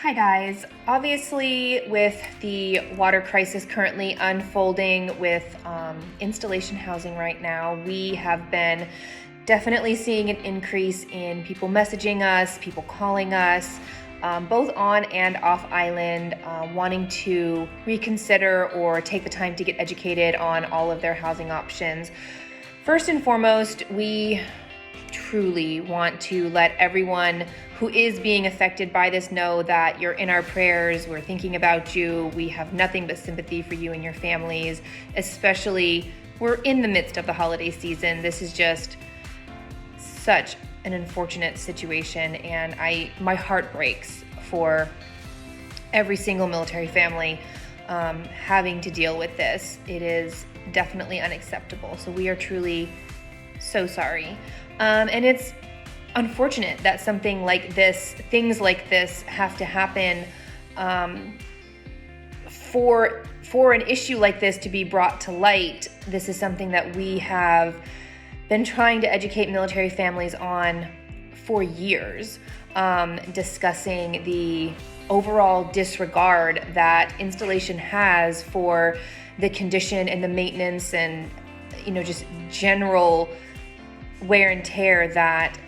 Hi guys. Obviously, with the water crisis currently unfolding with installation housing right now, we have been definitely seeing an increase in people messaging us, people calling us, both on and off island, wanting to reconsider or take the time to get educated on all of their housing options. First and foremost, we truly want to let everyone who is being affected by this know that you're in our prayers. We're thinking about you. We have nothing but sympathy for you and your families, especially we're in the midst of the holiday season. This is just such an unfortunate situation, and my heart breaks for every single military family having to deal with this. It is definitely unacceptable. So we are truly so sorry. And it's unfortunate that things like this have to happen for an issue like this to be brought to light. This is something that we have been trying to educate military families on for years, discussing the overall disregard that installation has for the condition and the maintenance and, just general wear and tear that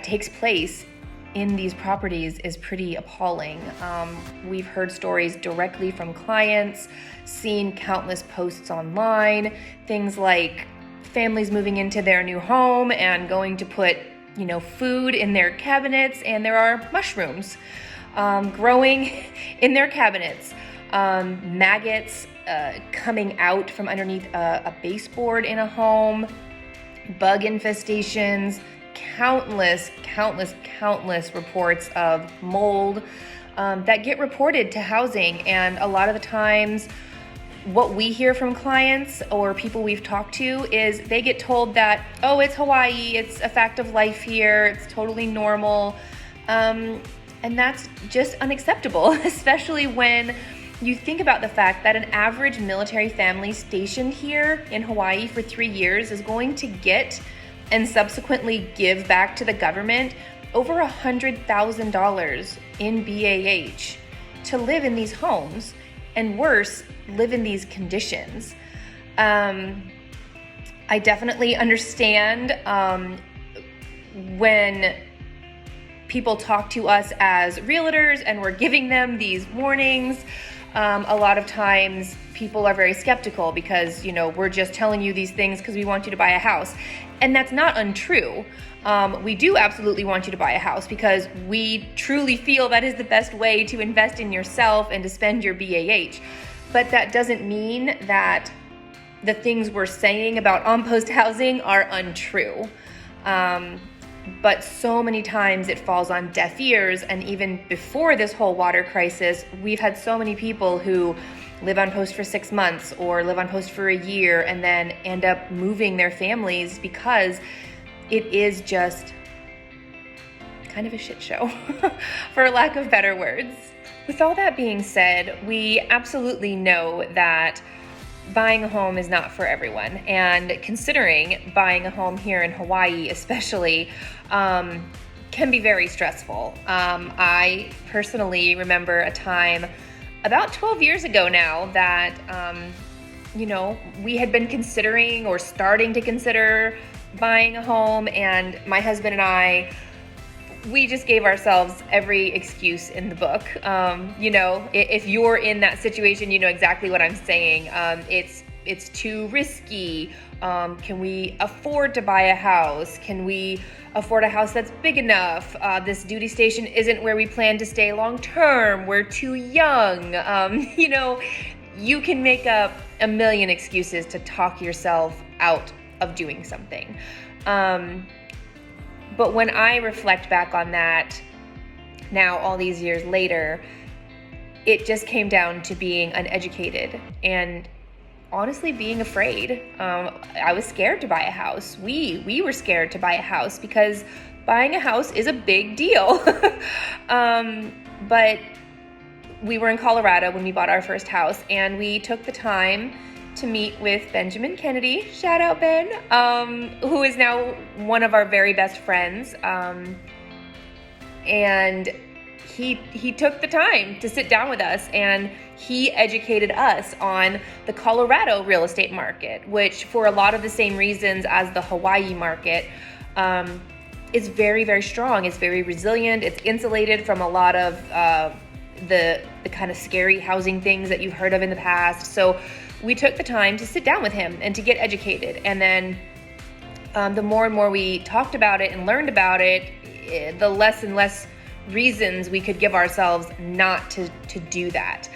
takes place in these properties is pretty appalling. We've heard stories directly from clients, seen countless posts online, things like families moving into their new home and going to put, food in their cabinets, and there are mushrooms growing in their cabinets, maggots coming out from underneath a baseboard in a home, bug infestations, countless reports of mold that get reported to housing. And a lot of the times what we hear from clients or people we've talked to is they get told that, oh, it's Hawaii, it's a fact of life here, it's totally normal. And that's just unacceptable, especially when you think about the fact that an average military family stationed here in Hawaii for 3 years is going to get and subsequently give back to the government over $100,000 in BAH to live in these homes, and worse, live in these conditions. I definitely understand when people talk to us as realtors and we're giving them these warnings. A lot of times people are very skeptical because, we're just telling you these things because we want you to buy a house. And that's not untrue. We do absolutely want you to buy a house because we truly feel that is the best way to invest in yourself and to spend your BAH. But that doesn't mean that the things we're saying about on-post housing are untrue. But so many times it falls on deaf ears. And even before this whole water crisis, we've had so many people who live on post for 6 months or live on post for a year and then end up moving their families because it is just kind of a shit show, for lack of better words. With all that being said, we absolutely know that buying a home is not for everyone, and considering buying a home here in Hawaii especially can be very stressful. I personally remember a time about 12 years ago now that we had been considering or starting to consider buying a home, and my husband and I, we just gave ourselves every excuse in the book. If you're in that situation, you know exactly what I'm saying. It's too risky. Can we afford to buy a house? Can we afford a house that's big enough? This duty station isn't where we plan to stay long term. We're too young. You can make up a million excuses to talk yourself out of doing something. But when I reflect back on that now, all these years later, it just came down to being uneducated and honestly being afraid. I was scared to buy a house. We were scared to buy a house because buying a house is a big deal. But we were in Colorado when we bought our first house, and we took the time to meet with Benjamin Kennedy, shout out Ben, who is now one of our very best friends. And he took the time to sit down with us, and he educated us on the Colorado real estate market, which for a lot of the same reasons as the Hawaii market, is very, very strong. It's very resilient. It's insulated from a lot of the kind of scary housing things that you've heard of in the past. So we took the time to sit down with him and to get educated. And then the more and more we talked about it and learned about it, the less and less reasons we could give ourselves not to do that.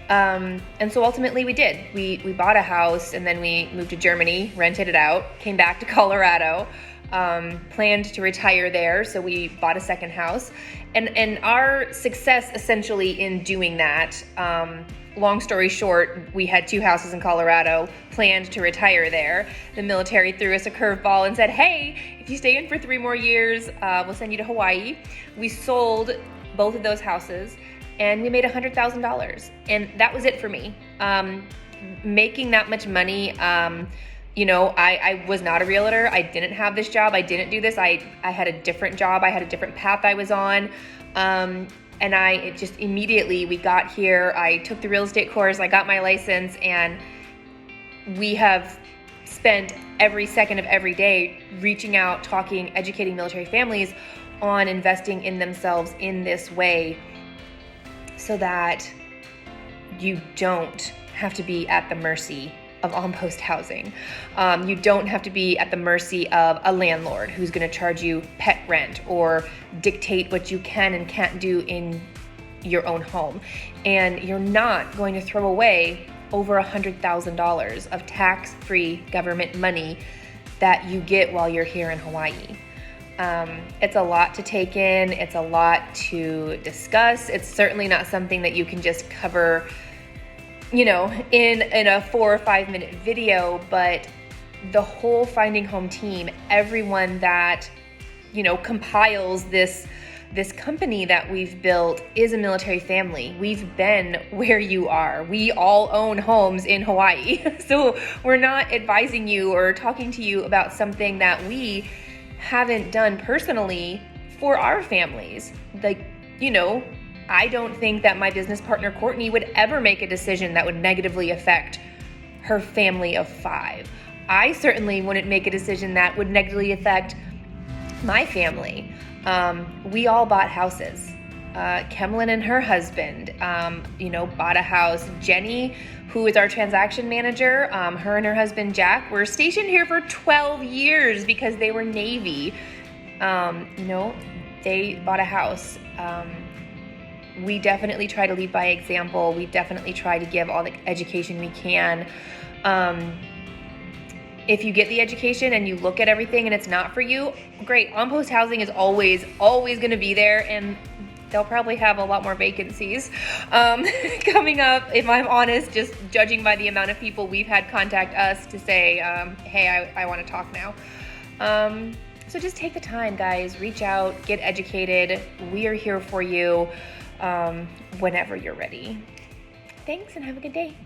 And so ultimately we did. We bought a house, and then we moved to Germany, rented it out, came back to Colorado, planned to retire there. So we bought a second house, and our success essentially in doing that, long story short, we had 2 houses in Colorado, planned to retire there. The military threw us a curveball and said, hey, if you stay in for 3 more years, we'll send you to Hawaii. We sold both of those houses, and we made $100,000. And that was it for me. Making that much money, I was not a realtor. I didn't have this job. I didn't do this. I had a different job. I had a different path I was on. And it just immediately, we got here, I took the real estate course, I got my license, and we have spent every second of every day reaching out, talking, educating military families on investing in themselves in this way, so that you don't have to be at the mercy of on-post housing. You don't have to be at the mercy of a landlord who's going to charge you pet rent or dictate what you can and can't do in your own home. And you're not going to throw away over $100,000 of tax-free government money that you get while you're here in Hawaii. It's a lot to take in. It's a lot to discuss. It's certainly not something that you can just cover in a 4 or 5 minute video, but the whole Finding Home team, everyone that, compiles this company that we've built is a military family. We've been where you are. We all own homes in Hawaii. So we're not advising you or talking to you about something that we haven't done personally for our families. I don't think that my business partner, Courtney, would ever make a decision that would negatively affect her family of 5. I certainly wouldn't make a decision that would negatively affect my family. We all bought houses. Kemlyn and her husband, bought a house. Jenny, who is our transaction manager, her and her husband, Jack, were stationed here for 12 years because they were Navy. They bought a house. We definitely try to lead by example. We definitely try to give all the education we can. If you get the education and you look at everything and it's not for you, great. On-post housing is always going to be there, and they'll probably have a lot more vacancies coming up, if I'm honest, just judging by the amount of people we've had contact us to say, hey, I want to talk now. So just take the time, guys. Reach out, get educated. We are here for you whenever you're ready. Thanks, and have a good day.